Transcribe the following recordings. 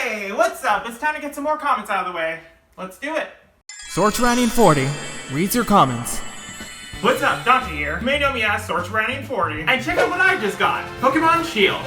Hey, what's up? It's time to get some more comments out of the way. Let's do it. Sorceranian40 reads your comments. What's up, Dante here. You may know me as Sorceranian40. And check out what I just got. Pokemon Shield.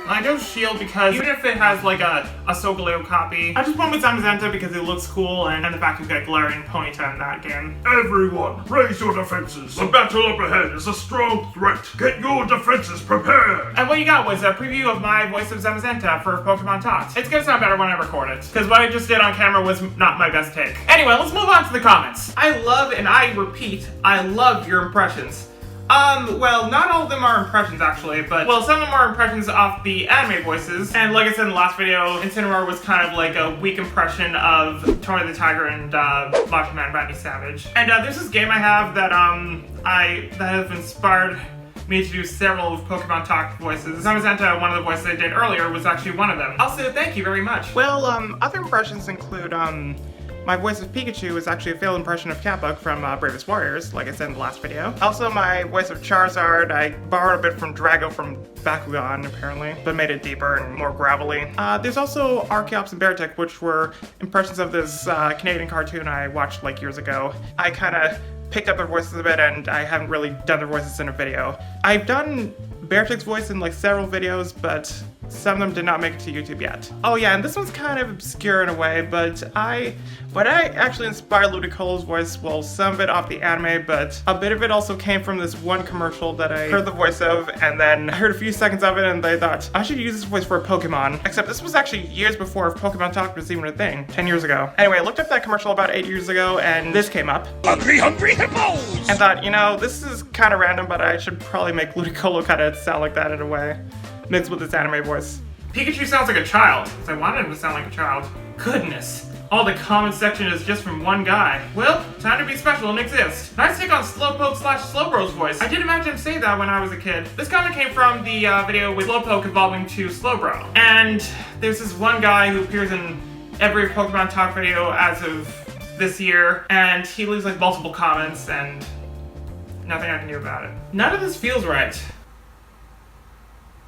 I chose Shield because even if it has like a Solgaleo copy, I just went with Zamazenta because it looks cool and the fact you get Galarian Ponyta in that game. Everyone, raise your defenses. The battle up ahead is a strong threat. Get your defenses prepared. And what you got was a preview of my voice of Zamazenta for Pokemon Talks. It's gonna sound better when I record it, because what I just did on camera was not my best take. Anyway, let's move on to the comments. I love, and I repeat, I love your impressions. Well, not all of them are impressions actually, but, well, some of them are impressions off the anime voices. And like I said in the last video, Incineroar was kind of like a weak impression of Tony the Tiger and, Macho Man Randy Savage. And, there's this game I have that, that has inspired me to do several of Pokemon Talk voices. Zamazenta, one of the voices I did earlier, was actually one of them. Also, thank you very much. Well, other impressions include, my voice of Pikachu is actually a failed impression of Kappa from Bravest Warriors, like I said in the last video. Also, my voice of Charizard, I borrowed a bit from Drago from Bakugan, apparently, but made it deeper and more gravelly. There's also Archeops and Beartic, which were impressions of this Canadian cartoon I watched like years ago. I kind of picked up their voices a bit, and I haven't really done their voices in a video. I've done Beartic's voice in like several videos, but some of them did not make it to YouTube yet. Oh yeah, and this one's kind of obscure in a way, but I actually inspired Ludicolo's voice, well, some of it off the anime, but a bit of it also came from this one commercial that I heard the voice of, and then I heard a few seconds of it, and I thought, I should use this voice for a Pokemon. Except this was actually years before Pokemon Talk was even a thing, 10 years ago. Anyway, I looked up that commercial about 8 years ago, and this came up. Hungry, hungry hippos! And thought, you know, this is kind of random, but I should probably make Ludicolo kind of sound like that in a way, mixed with its anime voice. Pikachu sounds like a child, because I wanted him to sound like a child. Goodness. All the comment section is just from one guy. Well, time to be special and exist. Nice take on Slowpoke / Slowbro's voice. I did imagine him say that when I was a kid. This comment came from the video with Slowpoke evolving to Slowbro. And there's this one guy who appears in every Pokemon Talk video as of this year, and he leaves like multiple comments and nothing I can do about it. None of this feels right.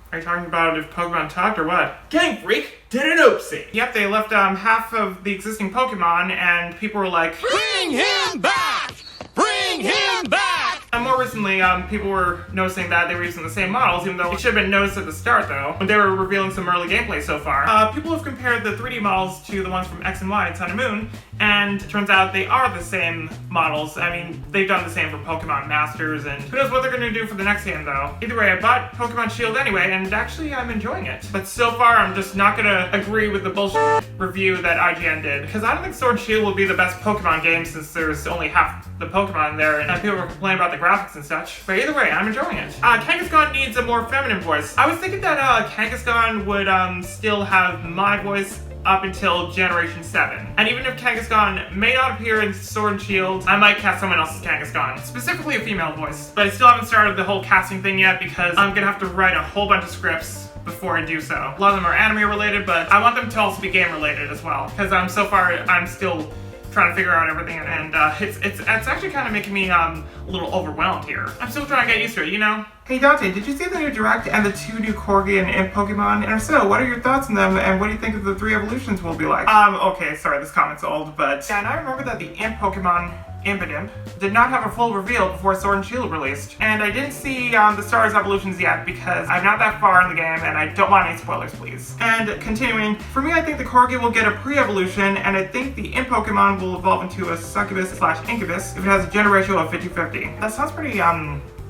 Are you talking about if Pokemon talked or what? Game Freak did an oopsie. Yep, they left half of the existing Pokemon, and people were like, Bring him back! Bring him back! And more recently, people were noticing that they were using the same models, even though it should have been noticed at the start, though, when they were revealing some early gameplay so far. People have compared the 3D models to the ones from X and Y in Sun and Moon, and it turns out they are the same models. I mean, they've done the same for Pokemon Masters, and who knows what they're gonna do for the next game, though. Either way, I bought Pokemon Shield anyway, and actually I'm enjoying it. But so far, I'm just not gonna agree with the bullshit review that IGN did, because I don't think Sword and Shield will be the best Pokemon game since there's only half the Pokemon there, and people were complaining about the graphics and such. But either way, I'm enjoying it. Kangaskhan needs a more feminine voice. I was thinking that Kangaskhan would still have my voice up until Generation 7. And even if Kangaskhan may not appear in Sword and Shield, I might cast someone else's Kangaskhan, specifically a female voice. But I still haven't started the whole casting thing yet because I'm gonna have to write a whole bunch of scripts before I do so. A lot of them are anime related, but I want them to also be game related as well. Because so far, I'm still trying to figure out everything, and it's actually kind of making me a little overwhelmed here. I'm still trying to get used to it, you know? Hey Dante, did you see the new Direct and the 2 new Corgi and Imp Pokemon? And if so, what are your thoughts on them, and what do you think of the 3 evolutions will be like? Okay, sorry, this comment's old, but yeah, and I remember that the Imp Pokemon, Impidimp, did not have a full reveal before Sword and Shield released. And I didn't see the Stars evolutions yet because I'm not that far in the game and I don't want any spoilers, please. And continuing, for me, I think the Corgi will get a pre-evolution, and I think the Imp Pokemon will evolve into a Succubus / Incubus if it has a gender ratio of 50-50. That sounds pretty,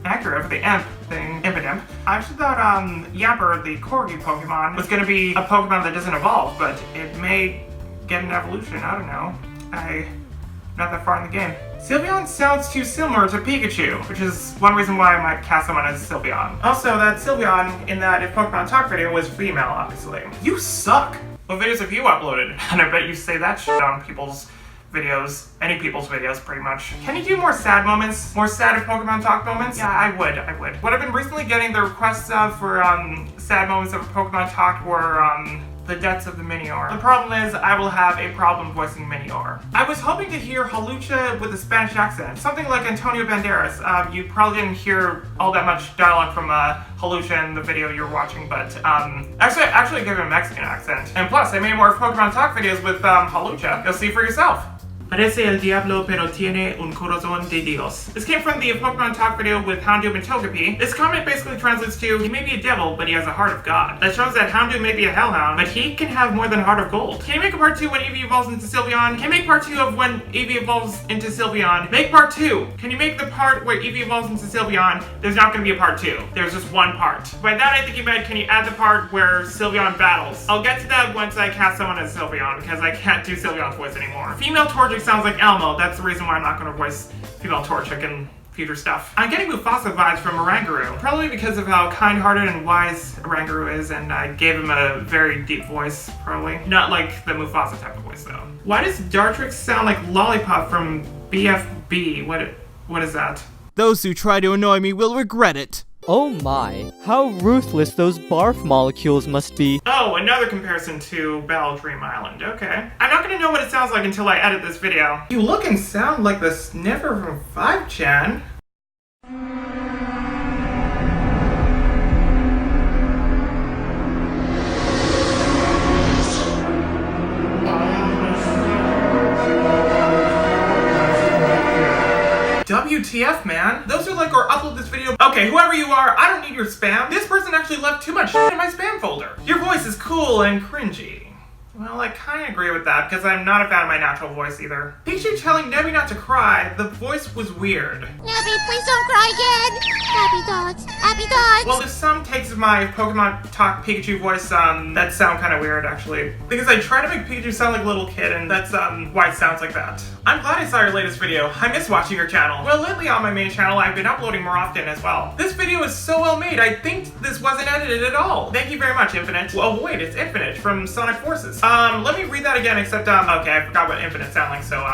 accurate for the Imp thing, Impidimp. I actually thought, Yamper, the Corgi Pokemon, was gonna be a Pokemon that doesn't evolve, but it may get an evolution, I don't know. Not that far in the game. Sylveon sounds too similar to Pikachu, which is one reason why I might cast someone as Sylveon. Also, that Sylveon in that If Pokemon Talk video was female, obviously. You suck! What videos have you uploaded? And I bet you say that shit on people's videos, any people's videos, pretty much. Can you do more sad moments? More sad If Pokemon Talk moments? Yeah, I would. What I've been recently getting the requests of for sad moments of Pokemon Talk were the depths of the Minior. The problem is, I will have a problem voicing Minior. I was hoping to hear Halucha with a Spanish accent, something like Antonio Banderas. You probably didn't hear all that much dialogue from Halucha in the video you're watching, but actually I gave him a Mexican accent. And plus, I made more Pokemon Talk videos with Halucha. You'll see for yourself. Parece el diablo pero tiene un corazón de Dios. This came from the Pokemon Talk video with Houndoom and Togepi. This comment basically translates to, he may be a devil, but he has a heart of God. That shows that Houndoom may be a hellhound, but he can have more than a heart of gold. Can you make a part 2 when Eevee evolves into Sylveon? Can you make part 2 of when Eevee evolves into Sylveon? Make part 2! Can you make the part where Eevee evolves into Sylveon? There's not going to be a part 2. There's just one part. By that I think you meant, can you add the part where Sylveon battles? I'll get to that once I cast someone as Sylveon, because I can't do Sylveon's voice anymore. Female Torchic sounds like Elmo. That's the reason why I'm not going to voice female Torchic in future stuff. I'm getting Mufasa vibes from Oranguru, probably because of how kind-hearted and wise Oranguru is, and I gave him a very deep voice, probably. Not like the Mufasa type of voice, though. Why does Dartrix sound like Lollipop from BFB? What is that? Those who try to annoy me will regret it. Oh my, how ruthless those barf molecules must be. Oh, another comparison to Battle Dream Island, okay. I'm not gonna know what it sounds like until I edit this video. You look and sound like the sniffer from 5chan. WTF, man? Those are like, or upload this video. Okay, whoever you are, I don't need your spam. This person actually left too much shit in my spam folder. Your voice is cool and cringy. Well, I kinda agree with that, because I'm not a fan of my natural voice either. Pikachu telling Nebby not to cry, the voice was weird. Nebby, please don't cry again! Happy thoughts, happy thoughts! Well, there's some takes of my Pokemon Talk Pikachu voice that sound kinda weird, actually. Because I try to make Pikachu sound like a little kid, and that's why it sounds like that. I'm glad I saw your latest video. I miss watching your channel. Well, lately on my main channel, I've been uploading more often as well. This video is so well made, I think this wasn't edited at all. Thank you very much, Infinite. Oh wait, it's Infinite from Sonic Forces. Let me read that again, except, okay, I forgot what Infinite sound like, so,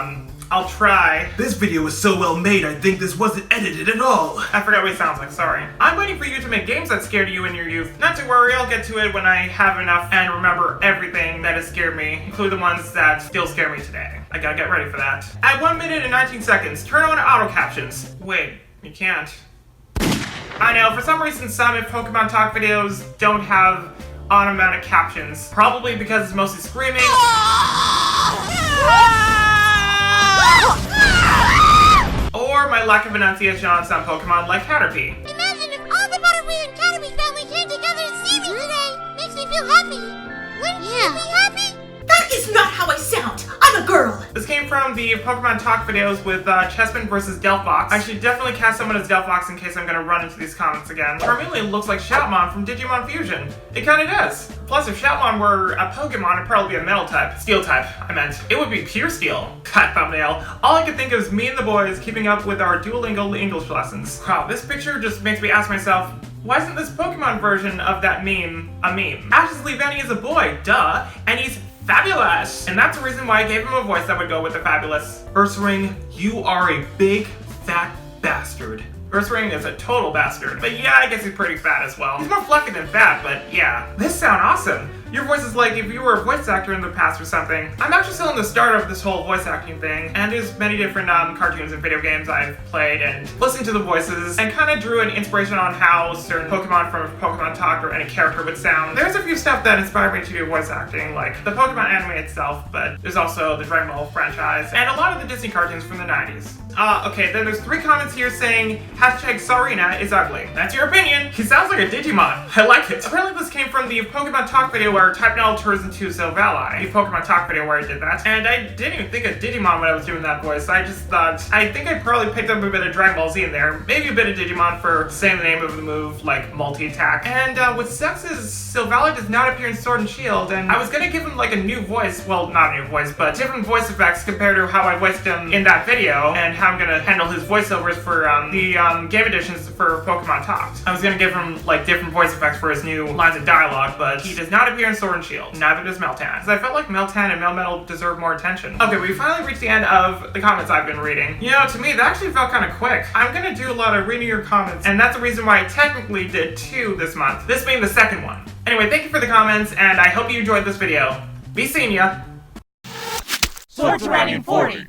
I'll try. This video is so well made, I think this wasn't edited at all. I forgot what it sounds like, sorry. I'm waiting for you to make games that scared you in your youth. Not to worry, I'll get to it when I have enough and remember everything that has scared me, including the ones that still scare me today. I gotta get ready for that. At 1 minute and 19 seconds, turn on auto captions. Wait, you can't. I know, for some reason some Pokemon Talk videos don't have automatic captions. Probably because it's mostly screaming. Or my lack of enunciation on some Pokemon like Caterpie. Imagine if all the Butterfree and Caterpie family came together to see me today. Makes me feel happy. Wouldn't you be happy? That is not how I sound. I'm a girl. This came from the Pokemon Talk videos with Chespin versus Delphox. I should definitely cast someone as Delphox in case I'm gonna run into these comments again. Charmeleon looks like Shoutmon from Digimon Fusion. It kinda does. Plus, if Shoutmon were a Pokemon, it'd probably be a metal type. Steel type, I meant. It would be pure steel. God, thumbnail. All I could think of is me and the boys keeping up with our Duolingo English lessons. Wow, this picture just makes me ask myself, why isn't this Pokemon version of that meme a meme? Ash's Leavenny is a boy, duh, and he's fabulous! And that's the reason why I gave him a voice that would go with the fabulous. Ursaring, you are a big, fat bastard. Ursaring is a total bastard. But yeah, I guess he's pretty fat as well. He's more fluffy than fat, but yeah. This sound awesome. Your voice is like if you were a voice actor in the past or something. I'm actually still in the start of this whole voice acting thing, and there's many different cartoons and video games I've played and listened to the voices, and kind of drew an inspiration on how certain Pokemon from Pokemon Talk or any character would sound. There's a few stuff that inspired me to do voice acting, like the Pokemon anime itself, but there's also the Dragon Ball franchise, and a lot of the Disney cartoons from the 90s. Okay, then there's 3 comments here saying, #Sarina is ugly. That's your opinion. He sounds like a Digimon. I like it. Apparently this came from the Pokemon Talk video where Typenol turns into Silvally. The Pokemon Talk video where I did that. And I didn't even think of Digimon when I was doing that voice. I just thought, I think I probably picked up a bit of Dragon Ball Z in there. Maybe a bit of Digimon for saying the name of the move, like multi-attack. And what's sucks is Silvally does not appear in Sword and Shield, and I was gonna give him like a new voice, well, not a new voice, but different voice effects compared to how I voiced him in that video, and how I'm gonna handle his voiceovers for the game editions for Pokemon Talk. I was gonna give him like different voice effects for his new lines of dialogue, but he does not appear in Sword and Shield. Neither does Meltan. Because I felt like Meltan and Melmetal deserve more attention. Okay, we finally reached the end of the comments I've been reading. You know, to me, that actually felt kind of quick. I'm gonna do a lot of reading your comments, and that's the reason why I technically did 2 this month. This being the second one. And Anyway, thank you for the comments, and I hope you enjoyed this video. Be seeing ya! Sword Dragon 40.